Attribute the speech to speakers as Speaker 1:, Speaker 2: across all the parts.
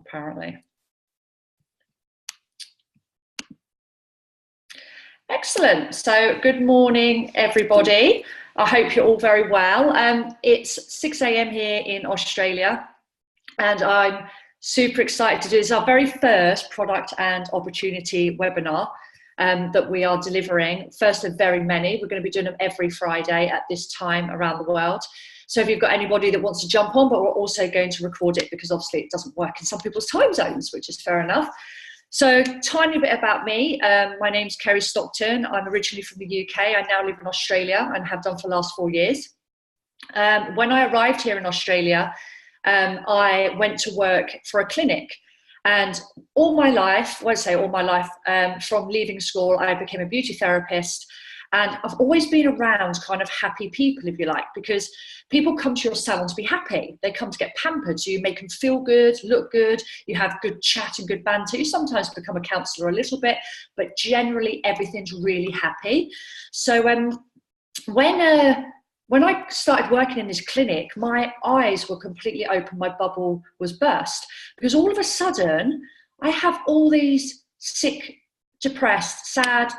Speaker 1: apparently. Excellent. So good morning, everybody. I hope you're all very well. It's 6 a.m. here in Australia, and I'm super excited to do this. Our very first product and opportunity webinar that we are delivering. First of very many. We're going to be doing them every Friday at this time around the world. So if you've got anybody that wants to jump on, but we're also going to record it because obviously it doesn't work in some people's time zones, which is fair enough. So tiny bit about me. My name's Kerry Stockton. I'm originally from the UK. I now live in Australia and have done for the last 4 years. When I arrived here in Australia, I went to work for a clinic. And all my life, well, I say all my life, from leaving school, I became a beauty therapist. And I've always been around kind of happy people, if you like, because people come to your salon to be happy. They come to get pampered. So you make them feel good, look good. You have good chat and good banter. You sometimes become a counsellor a little bit, but generally everything's really happy. So when I started working in this clinic, my eyes were completely open. My bubble was burst because all of a sudden I have all these sick, depressed, sad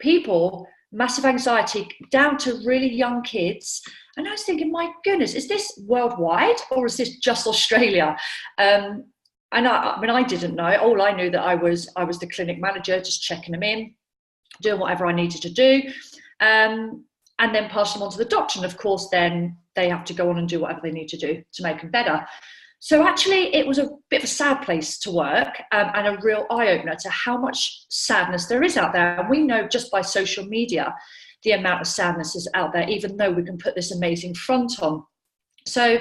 Speaker 1: people, massive anxiety, down to really young kids. And I was thinking, my goodness, is this worldwide or is this just Australia? And I didn't know. All I knew that I was the clinic manager, just checking them in, doing whatever I needed to do, and then pass them on to the doctor. And of course, then they have to go on and do whatever they need to do to make them better. So actually, it was a bit of a sad place to work, and a real eye-opener to how much sadness there is out there. And we know just by social media the amount of sadness is out there, even though we can put this amazing front on. So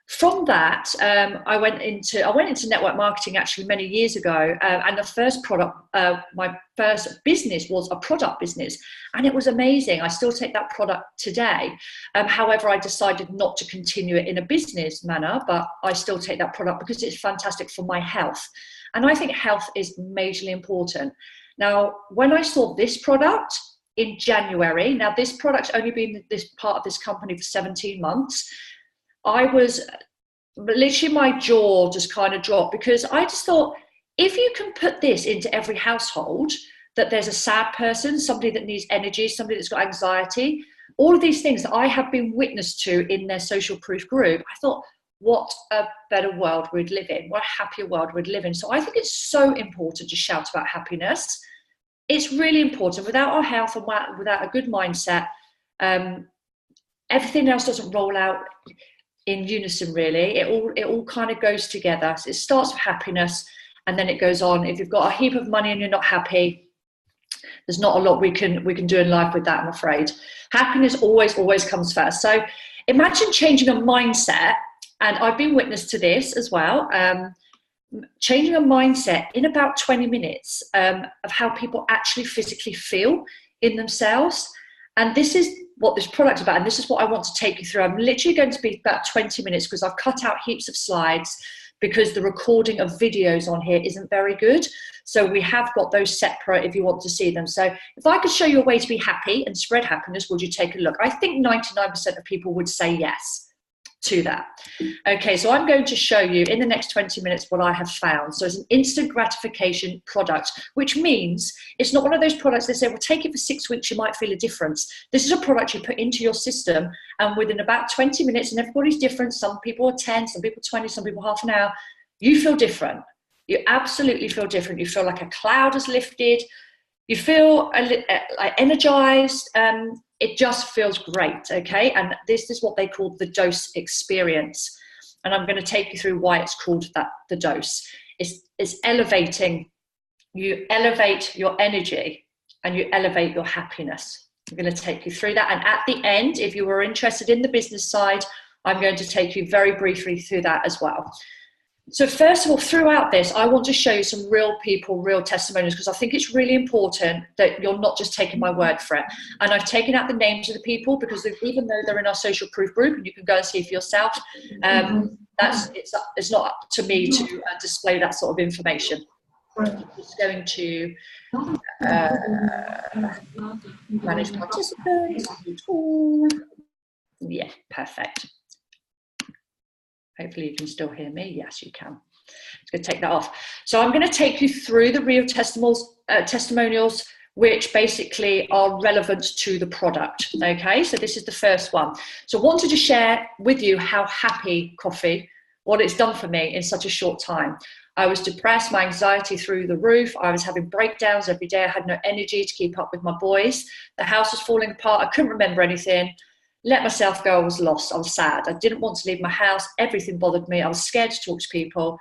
Speaker 1: from that, I went into network marketing actually many years ago, and the first product, my first business was a product business, and it was amazing. I still take that product today. However, I decided not to continue it in a business manner, but I still take that product because it's fantastic for my health. And I think health is majorly important. Now, when I saw this product in January, now this product's only been this part of this company for 17 months, I was literally, my jaw just kind of dropped because I just thought, if you can put this into every household, that there's a sad person, somebody that needs energy, somebody that's got anxiety, all of these things that I have been witness to in their social proof group, I thought, what a better world we'd live in, what a happier world we'd live in. So I think it's so important to shout about happiness. It's really important. Without our health and without a good mindset, everything else doesn't roll out in unison, really. It all kind of goes together. So it starts with happiness and then it goes on. If you've got a heap of money and you're not happy, there's not a lot we can do in life with that, I'm afraid. Happiness always comes first. So imagine changing a mindset, and I've been witness to this as well, changing a mindset in about 20 minutes of how people actually physically feel in themselves. And this is what this product's about, and this is what I want to take you through. I'm literally going to be about 20 minutes because I've cut out heaps of slides because the recording of videos on here isn't very good. So we have got those separate if you want to see them. So if I could show you a way to be happy and spread happiness, would you take a look? I think 99% of people would say yes to that. Okay, so I'm going to show you in the next 20 minutes what I have found. So it's an instant gratification product, which means it's not one of those products they say, well, take it for 6 weeks, you might feel a difference. This is a product you put into your system, and within about 20 minutes, and everybody's different, some people are 10, some people 20, some people half an hour, you feel different. You absolutely feel different. You feel like a cloud has lifted. You feel like energized. It just feels great, okay? And this is what they call the dose experience. And I'm going to take you through why it's called that, the dose. It's elevating. You elevate your energy and you elevate your happiness. I'm going to take you through that. And at the end, if you were interested in the business side, I'm going to take you very briefly through that as well. So first of all, throughout this, I want to show you some real people, real testimonials, because I think it's really important that you're not just taking my word for it. And I've taken out the names of the people because even though they're in our social proof group, and you can go and see for yourself, it's not up to me to display that sort of information. I'm just going to manage participants. Yeah, perfect. Hopefully you can still hear me. Yes, you can. It's going to take that off. So I'm going to take you through the real testimonials, which basically are relevant to the product. Okay, so this is the first one. So I wanted to share with you how happy coffee, what it's done for me in such a short time. I was depressed, my anxiety through the roof. I was having breakdowns every day. I had no energy to keep up with my boys. The house was falling apart. I couldn't remember anything. Let myself go. I was lost. I was sad. I didn't want to leave my house. Everything bothered me. I was scared to talk to people.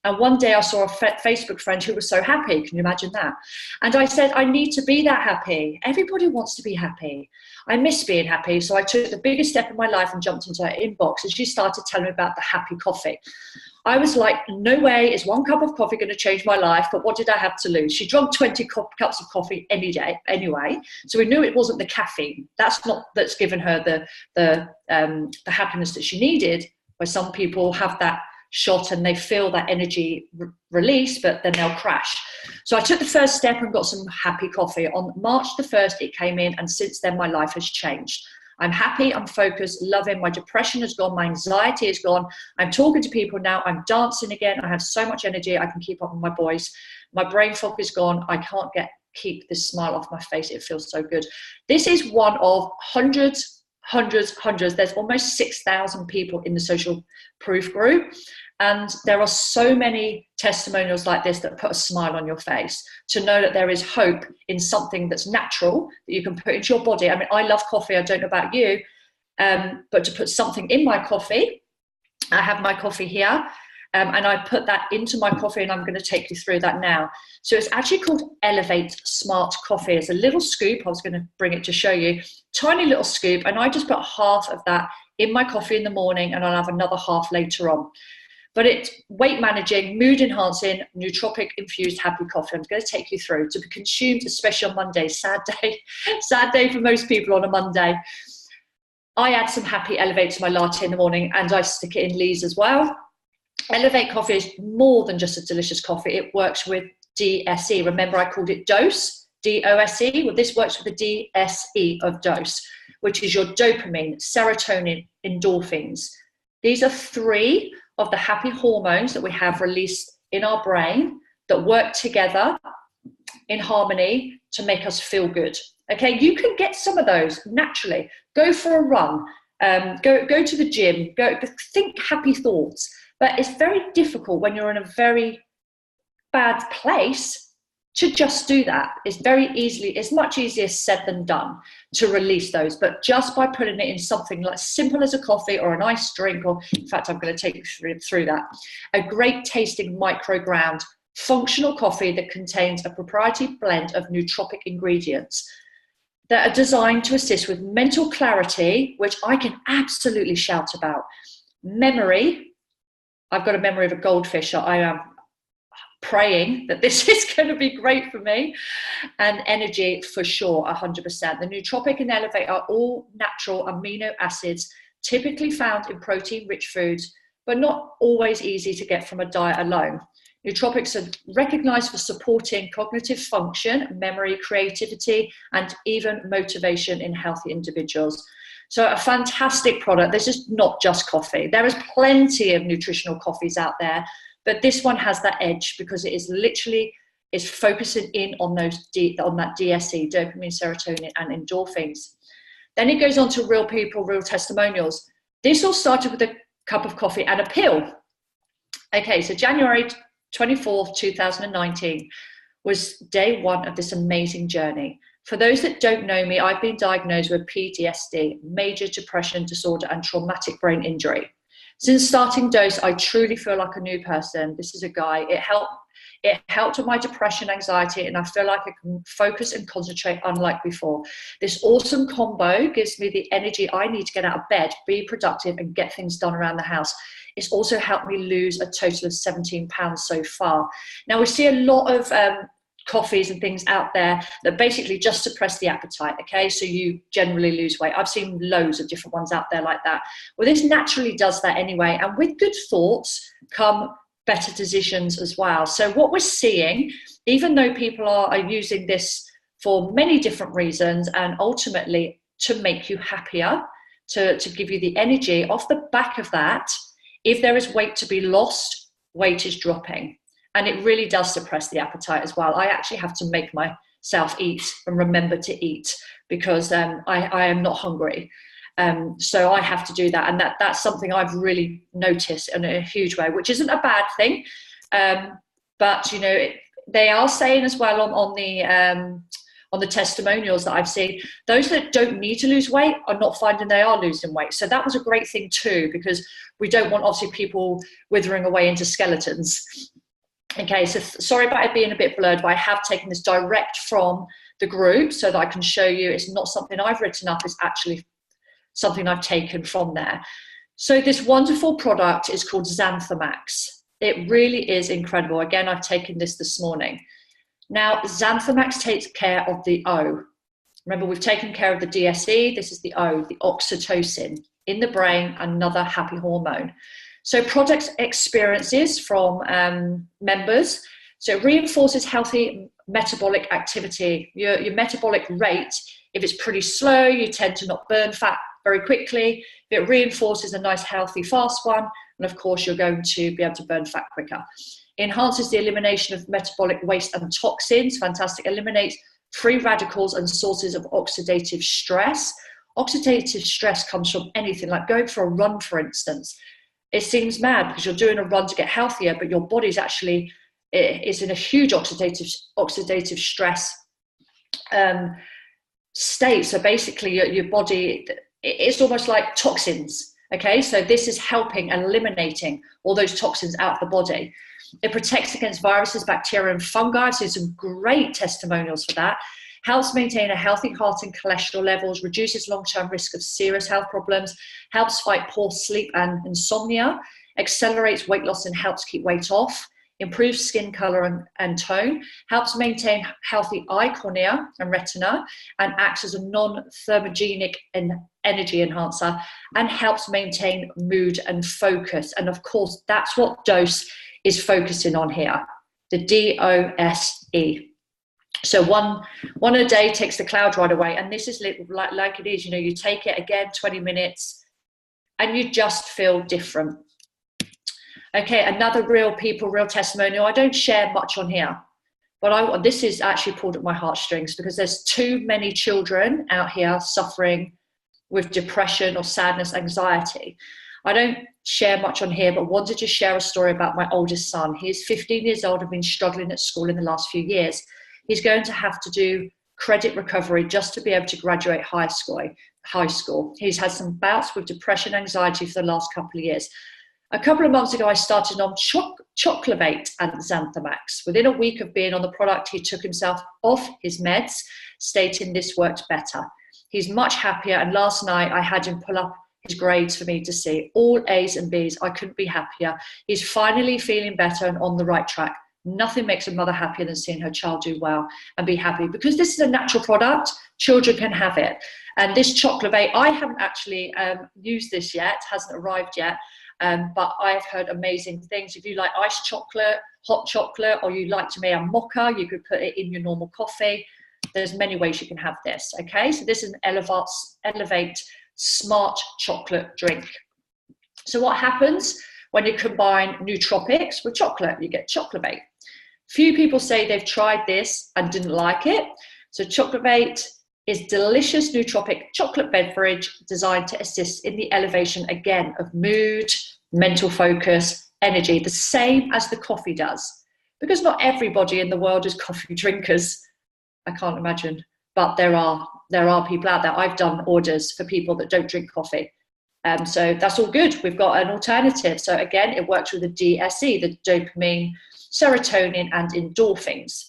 Speaker 1: And one day I saw a Facebook friend who was so happy. Can you imagine that? And I said, I need to be that happy. Everybody wants to be happy. I miss being happy. So I took the biggest step in my life and jumped into her inbox. And she started telling me about the happy coffee. I was like, no way is one cup of coffee going to change my life. But what did I have to lose? She drank 20 cups of coffee any day anyway. So we knew it wasn't the caffeine. That's given her the happiness that she needed. Where some people have that shot and they feel that energy release, but then they'll crash. So I took the first step and got some happy coffee. On March the 1st, it came in, and since then my life has changed. I'm happy, I'm focused, loving, my depression has gone, my anxiety is gone. I'm talking to people now, I'm dancing again, I have so much energy, I can keep up with my boys. My brain fog is gone, I can't keep this smile off my face, it feels so good. This is one of hundreds. There's almost 6,000 people in the social proof group. And there are so many testimonials like this that put a smile on your face, to know that there is hope in something that's natural that you can put into your body. I mean, I love coffee. I don't know about you, but to put something in my coffee, I have my coffee here, and I put that into my coffee, and I'm going to take you through that now. So it's actually called Elevate Smart Coffee. It's a little scoop. I was going to bring it to show you. Tiny little scoop, and I just put half of that in my coffee in the morning, and I'll have another half later on. But it's weight managing, mood enhancing, nootropic infused happy coffee. I'm going to take you through to be consumed, especially on Mondays. Sad day for most people on a Monday. I add some happy Elevate to my latte in the morning, and I stick it in Lee's as well. Elevate coffee is more than just a delicious coffee. It works with DSE. Remember, I called it dose, DOSE. Well, this works with the DSE of dose, which is your dopamine, serotonin, endorphins. These are 3 of the happy hormones that we have released in our brain that work together in harmony to make us feel good. Okay, you can get some of those naturally. Go for a run, go to the gym, think happy thoughts. But it's very difficult when you're in a very bad place to just do that. It's much easier said than done to release those, but just by putting it in something like simple as a coffee or an iced drink, or in fact, I'm going to take you through that. A great tasting micro-ground functional coffee that contains a proprietary blend of nootropic ingredients that are designed to assist with mental clarity, which I can absolutely shout about. Memory. I've got a memory of a goldfish. I am praying that this is going to be great for me. And energy for sure, 100%. The nootropic and Elevate are all natural amino acids typically found in protein-rich foods, but not always easy to get from a diet alone. Nootropics are recognized for supporting cognitive function, memory, creativity, and even motivation in healthy individuals. So a fantastic product. This is not just coffee. There is plenty of nutritional coffees out there, but this one has that edge because it is focusing in on that DSE, dopamine, serotonin, and endorphins. Then it goes on to real people, real testimonials. This all started with a cup of coffee and a pill. Okay, so January 24th, 2019 was day 1 of this amazing journey. For those that don't know me, I've been diagnosed with PTSD, major depression disorder, and traumatic brain injury. Since starting dose, I truly feel like a new person. This is a guy. It helped with my depression, anxiety, and I feel like I can focus and concentrate unlike before. This awesome combo gives me the energy I need to get out of bed, be productive, and get things done around the house. It's also helped me lose a total of 17 pounds so far. Now, we see a lot of coffees and things out there that basically just suppress the appetite, okay? So you generally lose weight. I've seen loads of different ones out there like that. Well, this naturally does that anyway. And with good thoughts come better decisions as well. So what we're seeing, even though people are using this for many different reasons and ultimately to make you happier, to give you the energy, off the back of that, if there is weight to be lost, weight is dropping. And it really does suppress the appetite as well. I actually have to make myself eat and remember to eat because I am not hungry. So I have to do that. And that's something I've really noticed in a huge way, which isn't a bad thing. But, you know, they are saying as well on the testimonials that I've seen, those that don't need to lose weight are not finding they are losing weight. So that was a great thing too, because we don't want obviously people withering away into skeletons. Okay, so sorry about it being a bit blurred, but I have taken this direct from the group so that I can show you it's not something I've written up, it's actually something I've taken from there. So this wonderful product is called Xanthamax. It really is incredible. Again, I've taken this morning. Now, Xanthamax takes care of the O. Remember, we've taken care of the DSE. This is the O, the oxytocin in the brain, another happy hormone. So product experiences from members. So it reinforces healthy metabolic activity. Your metabolic rate, if it's pretty slow, you tend to not burn fat very quickly. If it reinforces a nice, healthy, fast one, and of course, you're going to be able to burn fat quicker. Enhances the elimination of metabolic waste and toxins. Fantastic. Eliminates free radicals and sources of oxidative stress. Oxidative stress comes from anything, like going for a run, for instance. It seems mad because you're doing a run to get healthier, but your body's actually is in a huge oxidative stress state. So basically your body, it's almost like toxins. Okay, so this is helping eliminating all those toxins out of the body. It protects against viruses, bacteria, and fungi. So some great testimonials for that. Helps maintain a healthy heart and cholesterol levels, reduces long-term risk of serious health problems, helps fight poor sleep and insomnia, accelerates weight loss and helps keep weight off, improves skin color and tone, helps maintain healthy eye cornea and retina, and acts as a non-thermogenic and energy enhancer, and helps maintain mood and focus. And of course, that's what DOSE is focusing on here, the DOSE. So one a day takes the cloud right away. And this is like it is, you know, you take it again, 20 minutes, and you just feel different. Okay, another real testimonial. I don't share much on here, but this is actually pulled at my heartstrings because there's too many children out here suffering with depression or sadness, anxiety. I don't share much on here, but wanted to share a story about my oldest son. He's 15 years old and been struggling at school in the last few years. He's going to have to do credit recovery just to be able to graduate high school. He's had some bouts with depression, anxiety for the last couple of years. A couple of months ago, I started on Choclavate and Xanthamax. Within a week of being on the product, he took himself off his meds, stating this worked better. He's much happier, and last night I had him pull up his grades for me to see. All A's and B's. I couldn't be happier. He's finally feeling better and on the right track. Nothing makes a mother happier than seeing her child do well and be happy, because this is a natural product. Children can have it. And this Choclavate, I haven't actually used this yet, hasn't arrived yet, but I've heard amazing things. If you like iced chocolate, hot chocolate, or you like to make a mocha, you could put it in your normal coffee. There's many ways you can have this, okay? So this is an Elevate Smart Chocolate drink. So what happens when you combine nootropics with chocolate? You get Choclavate. Few people say they've tried this and didn't like it. So Choclavate is delicious nootropic chocolate beverage designed to assist in the elevation, again, of mood, mental focus, energy, the same as the coffee does. Because not everybody in the world is coffee drinkers. I can't imagine, but there are people out there. I've done orders for people that don't drink coffee. So that's all good. We've got an alternative. So again, it works with the DSE, the dopamine, serotonin, and endorphins.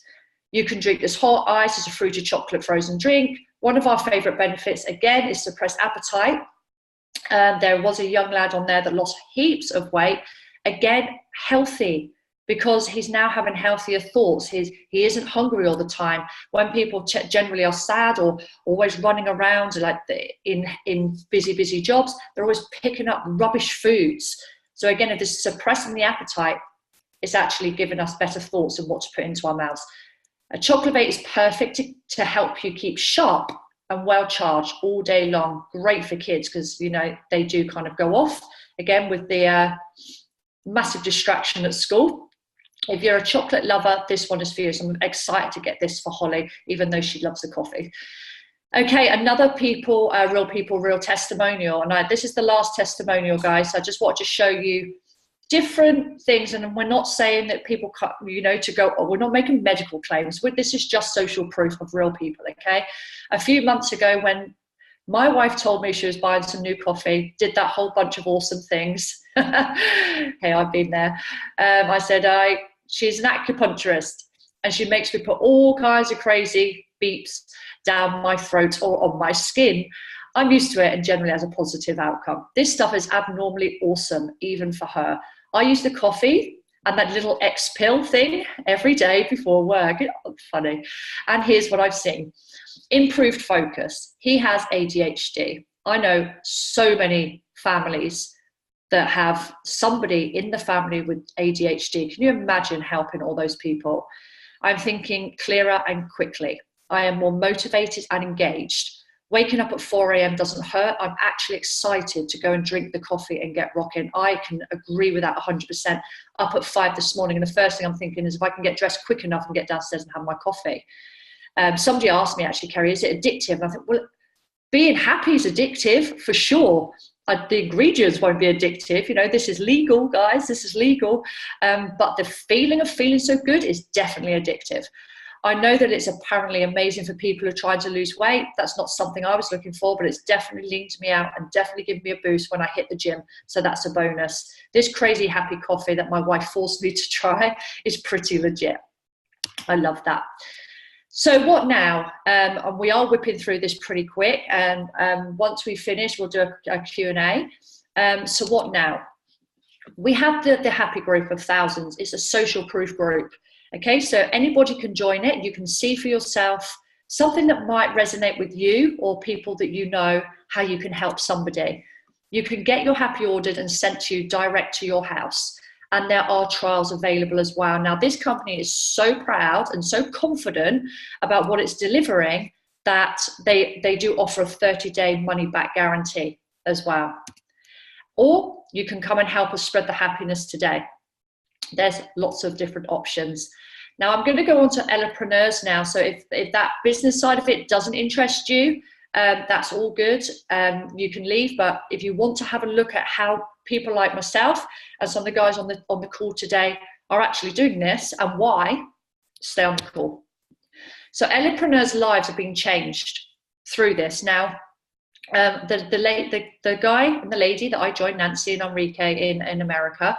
Speaker 1: You can drink this hot ice as a fruity chocolate frozen drink. One of our favorite benefits, again, is suppressed appetite. There was a young lad on there that lost heaps of weight. Again, healthy, because he's now having healthier thoughts. He isn't hungry all the time. When people generally are sad or always running around like in busy jobs, they're always picking up rubbish foods. So again, if this is suppressing the appetite, it's actually giving us better thoughts of what to put into our mouths. A Choclavate is perfect to help you keep sharp and well charged all day long. Great for kids because, you know, they do kind of go off again with the massive distraction at school. If you're a chocolate lover, this one is for you. So I'm excited to get this for Holly, even though she loves the coffee. Okay, another real testimonial. And this is the last testimonial, guys. I just want to show you different things. And we're not saying that people, to go, oh, we're not making medical claims. This is just social proof of real people, okay? A few months ago, when my wife told me she was buying some new coffee, did that whole bunch of awesome things. Hey, I've been there. I said, she's an acupuncturist, and she makes me put all kinds of crazy beeps down my throat or on my skin. I'm used to it and generally has a positive outcome. This stuff is abnormally awesome, even for her. I use the coffee and that little X pill thing every day before work. It's funny. And here's what I've seen. Improved focus. He has ADHD. I know so many families that have somebody in the family with ADHD. Can you imagine helping all those people? I'm thinking clearer and quickly. I am more motivated and engaged. Waking up at 4 a.m. doesn't hurt. I'm actually excited to go and drink the coffee and get rocking. I can agree with that 100%. Up at 5 this morning, and the first thing I'm thinking is if I can get dressed quick enough and get downstairs and have my coffee. Somebody asked me, actually, Kerry, is it addictive? And I think, well, being happy is addictive for sure. The ingredients won't be addictive. This is legal, guys. This is legal. But the feeling of feeling so good is definitely addictive. I know that it's apparently amazing for people who are trying to lose weight. That's not something I was looking for, but it's definitely leaned me out and definitely given me a boost when I hit the gym. So that's a bonus. This crazy happy coffee that my wife forced me to try is pretty legit. I love that. So what now? And we are whipping through this pretty quick. And once we finish, we'll do a Q&A. So what now? We have the happy group of thousands. It's a social proof group. Okay, so anybody can join it. You can see for yourself something that might resonate with you or people that you know, how you can help somebody. You can get your happy ordered and sent to you direct to your house. And there are trials available as well. Now, this company is so proud and so confident about what it's delivering that they do offer a 30-day money-back guarantee as well. Or you can come and help us spread the happiness today. There's lots of different options. Now, I'm going to go on to Ellepreneurs now. So if that business side of it doesn't interest you, that's all good. You can leave. But if you want to have a look at how people like myself and some of the guys on the call today are actually doing this and why, stay on the call. So Ellepreneurs' lives have been changed through this. Now, the guy and the lady that I joined, Nancy and Enrique in America,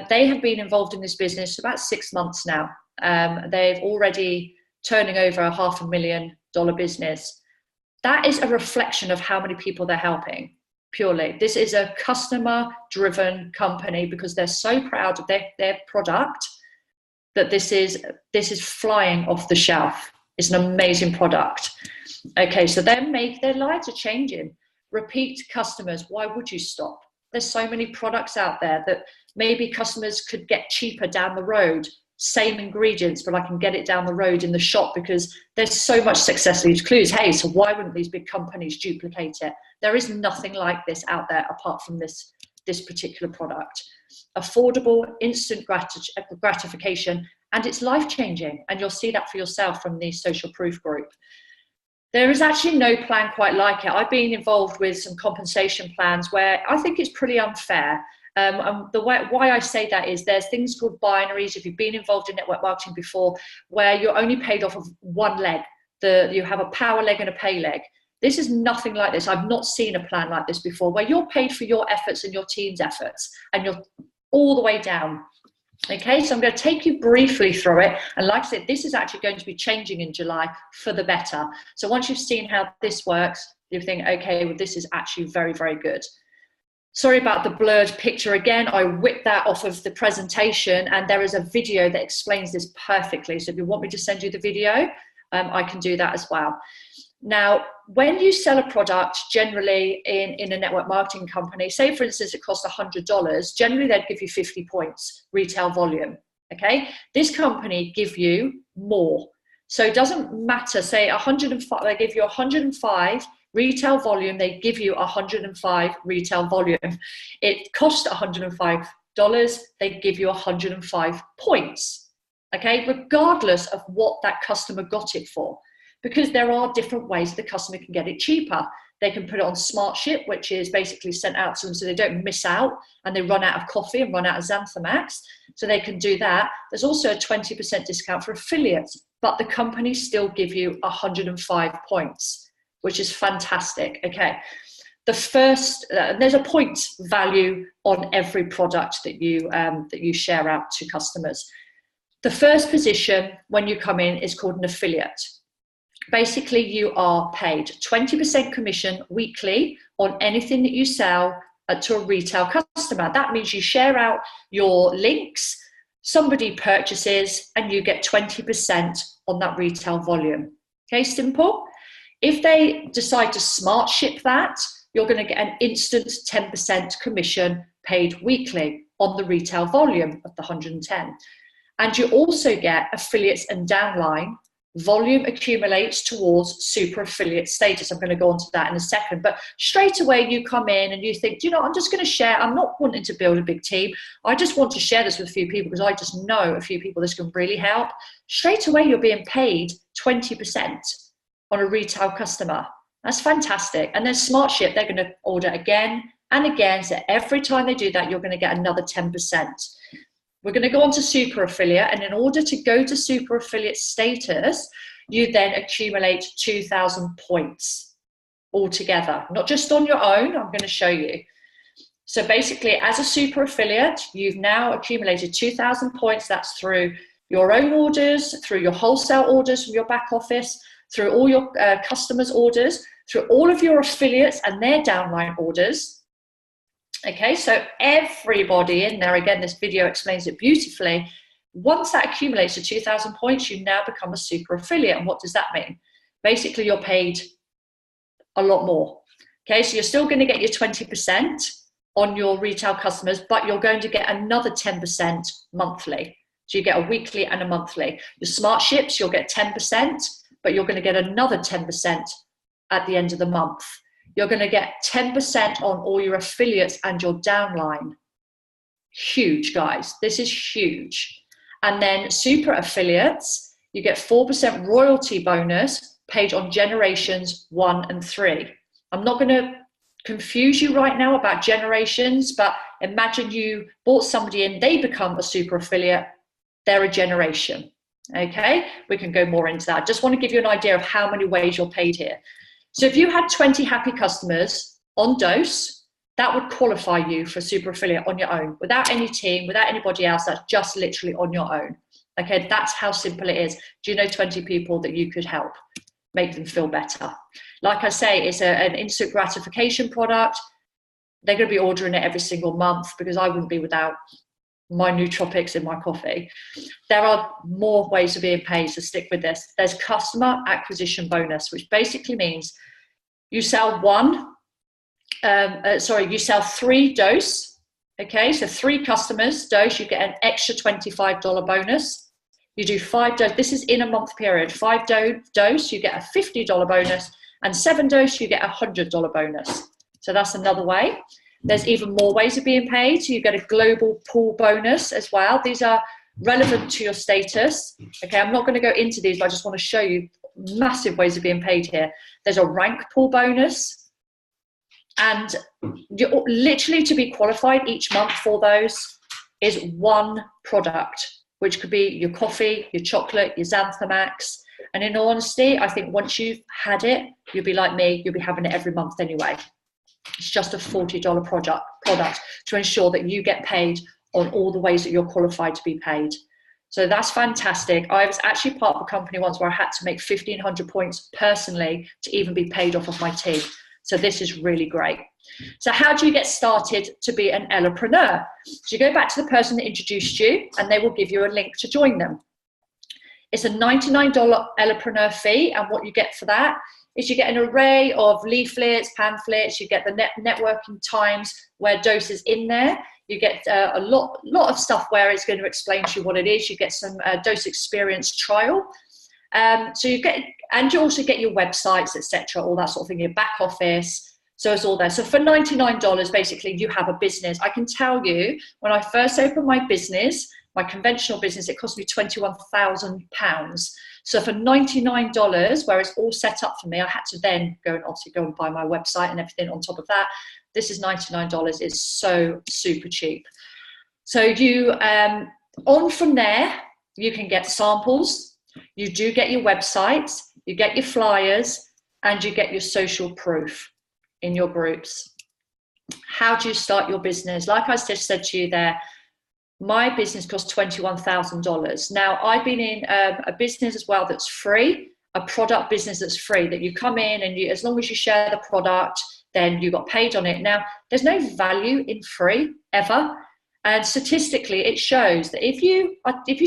Speaker 1: they have been involved in this business for about 6 months now. They've already turning over a $500,000 business. That is a reflection of how many people they're helping, purely. This is a customer-driven company because they're so proud of their product that this is flying off the shelf. It's an amazing product. Okay, so their lives are changing. Repeat customers, why would you stop? There's so many products out there that maybe customers could get cheaper down the road, same ingredients, but I can get it down the road in the shop because there's so much success in these clues. Hey, so why wouldn't these big companies duplicate it? There is nothing like this out there apart from this particular product. Affordable, instant gratification, and it's life-changing. And you'll see that for yourself from the social proof group. There is actually no plan quite like it. I've been involved with some compensation plans where I think it's pretty unfair. And why I say that is there's things called binaries. If you've been involved in network marketing before, where you're only paid off of one leg. You have a power leg and a pay leg. This is nothing like this. I've not seen a plan like this before, where you're paid for your efforts and your team's efforts, and you're all the way down. Okay, so I'm going to take you briefly through it. And like I said, this is actually going to be changing in July for the better. So once you've seen how this works, you think, okay, well, this is actually very, very good. Sorry about the blurred picture again. I whipped that off of the presentation and there is a video that explains this perfectly. So if you want me to send you the video, I can do that as well. Now, when you sell a product, generally in a network marketing company, say for instance, it costs $100, generally they'd give you 50 points retail volume, okay? This company give you more. So it doesn't matter, say 105, they give you 105 retail volume, they give you 105 retail volume. It costs 105 they give you 105 points, okay, regardless of what that customer got it for, because there are different ways the customer can get it cheaper. They can put it on Smart Ship, which is basically sent out to them so they don't miss out and they run out of coffee and run out of Xanthamax. So they can do that. There's also a 20% discount for affiliates, but the companies still give you 105 points, which is fantastic. Okay. The first, there's a point value on every product that you share out to customers. The first position when you come in is called an affiliate. Basically, you are paid 20% commission weekly on anything that you sell to a retail customer. That means you share out your links, somebody purchases, and you get 20% on that retail volume. Okay, simple. If they decide to Smart Ship that, you're going to get an instant 10% commission paid weekly on the retail volume of the 110. And you also get affiliates and downline. Volume accumulates towards super affiliate status. I'm going to go on to that in a second. But straight away you come in and you think, you know, I'm just going to share. I'm not wanting to build a big team. I just want to share this with a few people because I just know a few people this can really help. Straight away you're being paid 20% on a retail customer. That's fantastic. And then Smart Ship, they're going to order again and again. So every time they do that, you're going to get another 10%. We're going to go on to super affiliate, and in order to go to super affiliate status, you then accumulate 2,000 points altogether, not just on your own. I'm going to show you. So basically, as a super affiliate, you've now accumulated 2,000 points. That's through your own orders, through your wholesale orders from your back office, through all your customers' orders, through all of your affiliates and their downline orders. Okay, so everybody in there, again, this video explains it beautifully. Once that accumulates to 2,000 points, you now become a super affiliate. And what does that mean? Basically, you're paid a lot more. Okay, so you're still going to get your 20% on your retail customers, but you're going to get another 10% monthly. So you get a weekly and a monthly. Your Smart Ships, you'll get 10%, but you're going to get another 10% at the end of the month. You're going to get 10% on all your affiliates and your downline. Huge, guys. This is huge. And then super affiliates, you get 4% royalty bonus paid on generations 1 and 3. I'm not going to confuse you right now about generations, but imagine you bought somebody in, they become a super affiliate, they're a generation. Okay, we can go more into that. I just want to give you an idea of how many ways you're paid here. So if you had 20 happy customers on Dose, that would qualify you for a super affiliate on your own, without any team, without anybody else. That's just literally on your own. Okay, that's how simple it is. Do you know 20 people that you could help make them feel better? Like I say, it's an instant gratification product. They're going to be ordering it every single month because I wouldn't be without my nootropics in my coffee. There are more ways of being paid, so stick with this. There's customer acquisition bonus, which basically means you sell you sell 3 Dose. Okay, so 3 customers Dose, you get an extra $25 bonus. You do 5 Dose, this is in a month period. 5 Dose, you get a $50 bonus, and 7 Dose, you get a $100 bonus. So that's another way. There's even more ways of being paid. So you get a global pool bonus as well. These are relevant to your status. Okay, I'm not going to go into these, but I just want to show you massive ways of being paid here. There's a rank pool bonus. And you're literally, to be qualified each month for those is 1 product, which could be your coffee, your chocolate, your Xanthamax. And in all honesty, I think once you've had it, you'll be like me, you'll be having it every month anyway. It's just a $40 product to ensure that you get paid on all the ways that you're qualified to be paid. So that's fantastic. I was actually part of a company once where I had to make 1,500 points personally to even be paid off of my team. So this is really great. So how do you get started to be an Ellepreneur? So you go back to the person that introduced you and they will give you a link to join them. It's a $99 Ellepreneur fee, and what you get for that is you get an array of leaflets, pamphlets, you get the networking times where Dose is in there. You get a lot of stuff where it's going to explain to you what it is. You get some Dose experience trial. So you also get your websites, etc., all that sort of thing, your back office. So it's all there. So for $99, basically, you have a business. I can tell you, when I first opened my business, my conventional business, it cost me £21,000. So for $99, where it's all set up for me, I had to then go and buy my website and everything on top of that. This is $99. It's so super cheap. So you on from there, you can get samples. You do get your websites, you get your flyers, and you get your social proof in your groups. How do you start your business? Like I just said to you there, my business cost $21,000. Now, I've been in a business as well that's free, a product business that's free, that you come in and you, as long as you share the product, then you got paid on it. Now, there's no value in free ever. And statistically, it shows that if you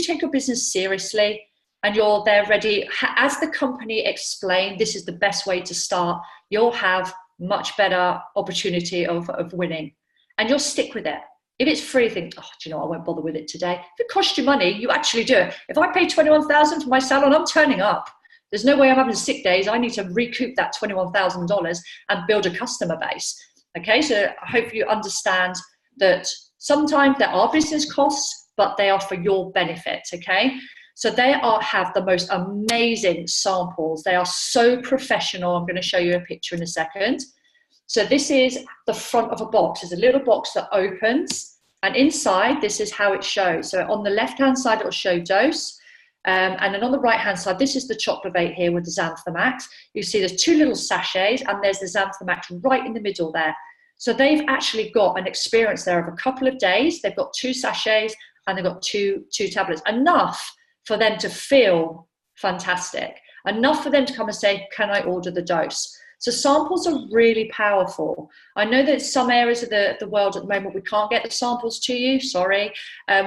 Speaker 1: take your business seriously and you're there ready, as the company explained, this is the best way to start, you'll have much better opportunity of winning. And you'll stick with it. If it's free, think, oh, do you know, I won't bother with it today. If it costs you money, you actually do it. If I pay $21,000 for my salon, I'm turning up. There's no way I'm having sick days. I need to recoup that $21,000 and build a customer base. Okay, so I hope you understand that sometimes there are business costs, but they are for your benefit, okay? So they have the most amazing samples. They are so professional. I'm going to show you a picture in a second. So this is the front of a box. There's a little box that opens, and inside, this is how it shows. So on the left-hand side, it will show dose. And then on the right-hand side, this is the Chocolate here with the Xanthamax. You see there's two little sachets, and there's the Xanthamax right in the middle there. So they've actually got an experience there of a couple of days. They've got two sachets, and they've got two tablets. Enough for them to feel fantastic. Enough for them to come and say, can I order the dose? So samples are really powerful. I know that some areas of the world at the moment, we can't get the samples to you, sorry.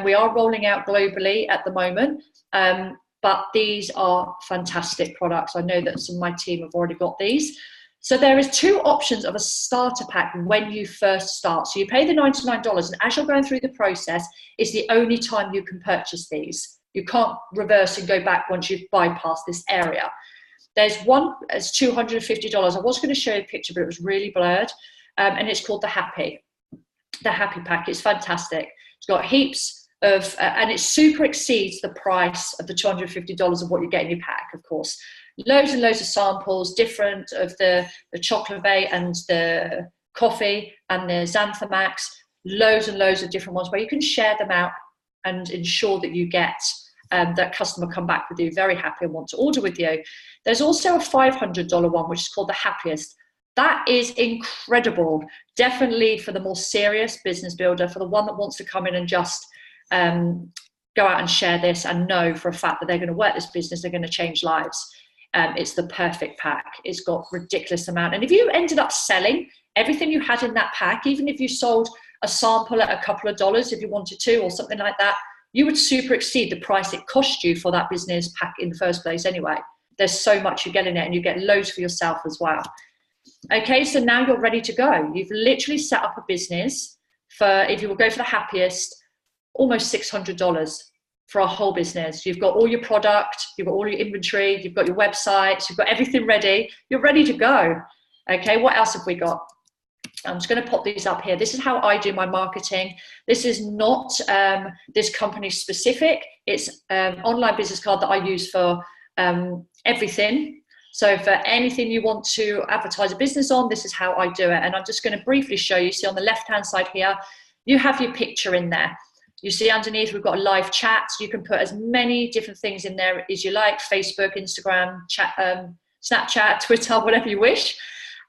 Speaker 1: We are rolling out globally at the moment, but these are fantastic products. I know that some of my team have already got these. So there is two options of a starter pack when you first start. So you pay the $99, and as you're going through the process, it's the only time you can purchase these. You can't reverse and go back once you've bypassed this area. There's one, it's $250. I was going to show you a picture, but it was really blurred. And it's called the Happy Pack. It's fantastic. It's got heaps of, and it super exceeds the price of the $250 of what you get in your pack, of course. Loads and loads of samples, different of the chocolate and the coffee and the Xanthamax, loads and loads of different ones where you can share them out and ensure that you get that customer come back with you very happy and want to order with you. There's also a $500 one, which is called the Happiest. That is incredible. Definitely for the more serious business builder, for the one that wants to come in and just go out and share this and know for a fact that they're going to work this business, they're going to change lives. It's the perfect pack. It's got ridiculous amount. And if you ended up selling everything you had in that pack, even if you sold a sample at a couple of dollars, if you wanted to, or something like that, you would super exceed the price it cost you for that business pack in the first place anyway. There's so much you get in it, and you get loads for yourself as well. Okay, so now you're ready to go. You've literally set up a business for, if you will go for the Happiest, almost $600 for a whole business. You've got all your product, you've got all your inventory, you've got your websites, you've got everything ready. You're ready to go. Okay, what else have we got? I'm just going to pop these up here. This is how I do my marketing. This is not this company specific. It's online business card that I use for everything. So for anything you want to advertise a business on, this is how I do it. And I'm just going to briefly show you. See on the left-hand side here, you have your picture in there. You see underneath, we've got a live chat. You can put as many different things in there as you like, Facebook, Instagram, chat, Snapchat, Twitter, whatever you wish.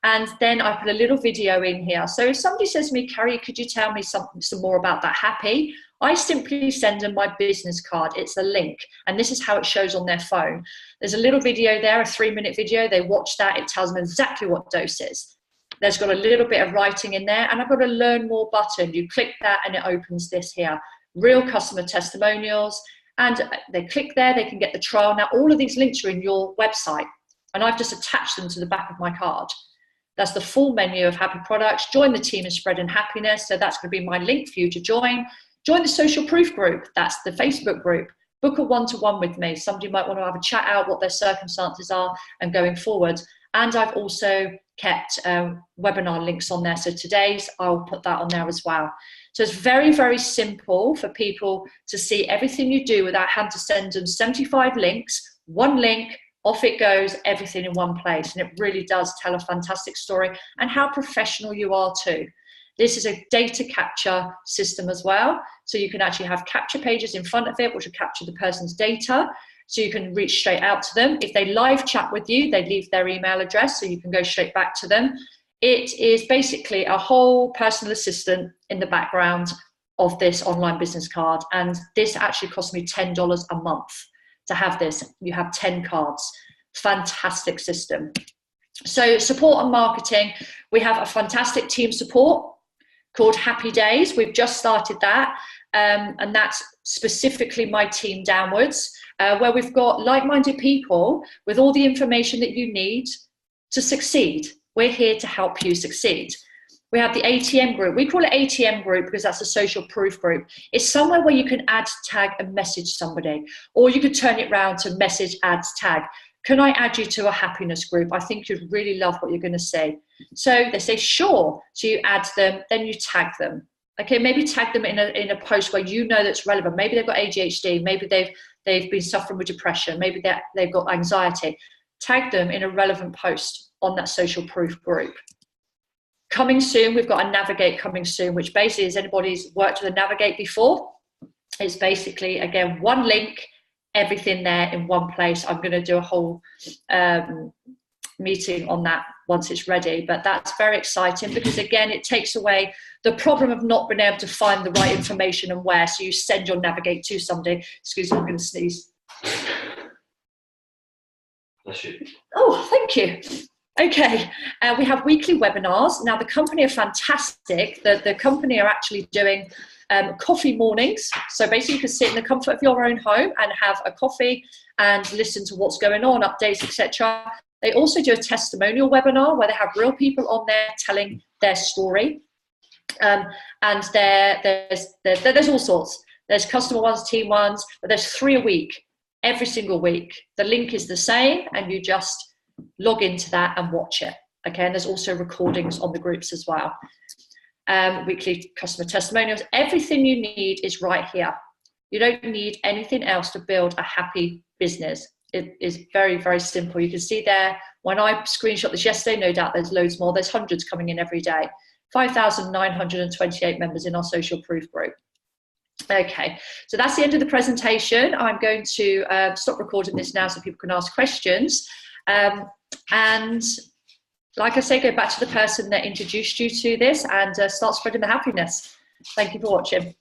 Speaker 1: And then I put a little video in here. So if somebody says to me, Carrie, could you tell me some more about that Happy? I simply send them my business card. It's a link. And this is how it shows on their phone. There's a little video there, a 3-minute video. They watch that. It tells them exactly what dose is. There's got a little bit of writing in there. And I've got a learn more button. You click that and it opens this here. Real customer testimonials. And they click there, they can get the trial. Now, all of these links are in your website. And I've just attached them to the back of my card. That's the full menu of Happy products. Join the team in spreading happiness. So that's going to be my link for you to join. Join the social proof group. That's the Facebook group. Book a one-to-one with me. Somebody might want to have a chat out what their circumstances are and going forward. And I've also kept webinar links on there. So today's, I'll put that on there as well. So it's very, very simple for people to see everything you do without having to send them 75 links, one link, off it goes, everything in one place. And it really does tell a fantastic story and how professional you are too. This is a data capture system as well. So you can actually have capture pages in front of it, which will capture the person's data. So you can reach straight out to them. If they live chat with you, they leave their email address, so you can go straight back to them. It is basically a whole personal assistant in the background of this online business card. And this actually cost me $10 a month to have this. You have 10 cards. Fantastic system. So support and marketing, we have a fantastic team support called Happy Days. We've just started that. And that's specifically my team downwards, where we've got like-minded people with all the information that you need to succeed. We're here to help you succeed. We have the ATM group. We call it ATM group because that's a social proof group. It's somewhere where you can add, tag, and message somebody, or you could turn it around to message, add, tag. Can I add you to a happiness group? I think you'd really love what you're going to see. So they say, sure. So you add them, then you tag them. Okay, maybe tag them in a post where you know that's relevant. Maybe they've got ADHD. Maybe they've been suffering with depression. Maybe they've got anxiety. Tag them in a relevant post on that social proof group. Coming soon, we've got a Navigate coming soon, which basically is anybody's worked with a Navigate before. It's basically, again, one link, everything there in one place. I'm going to do a whole meeting on that once it's ready, but that's very exciting because, again, it takes away the problem of not being able to find the right information and where. So you send your Navigate to somebody. Excuse me, I'm going to sneeze.
Speaker 2: Bless you.
Speaker 1: Oh, thank you. Okay, we have weekly webinars. Now, the company are fantastic. The company are actually doing coffee mornings. So basically you can sit in the comfort of your own home and have a coffee and listen to what's going on, updates, etc. They also do a testimonial webinar where they have real people on there telling their story. And there's all sorts. There's customer ones, team ones, but there's 3 a week, every single week. The link is the same and you just log into that and watch it. Okay, and there's also recordings on the groups as well. Weekly customer testimonials. Everything you need is right here. You don't need anything else to build a happy business. It is very, very simple. You can see there, when I screenshot this yesterday, no doubt there's loads more. There's hundreds coming in every day. 5,928 members in our social proof group. Okay, so that's the end of the presentation. I'm going to stop recording this now so people can ask questions. And like I say, go back to the person that introduced you to this and start spreading the happiness. Thank you for watching.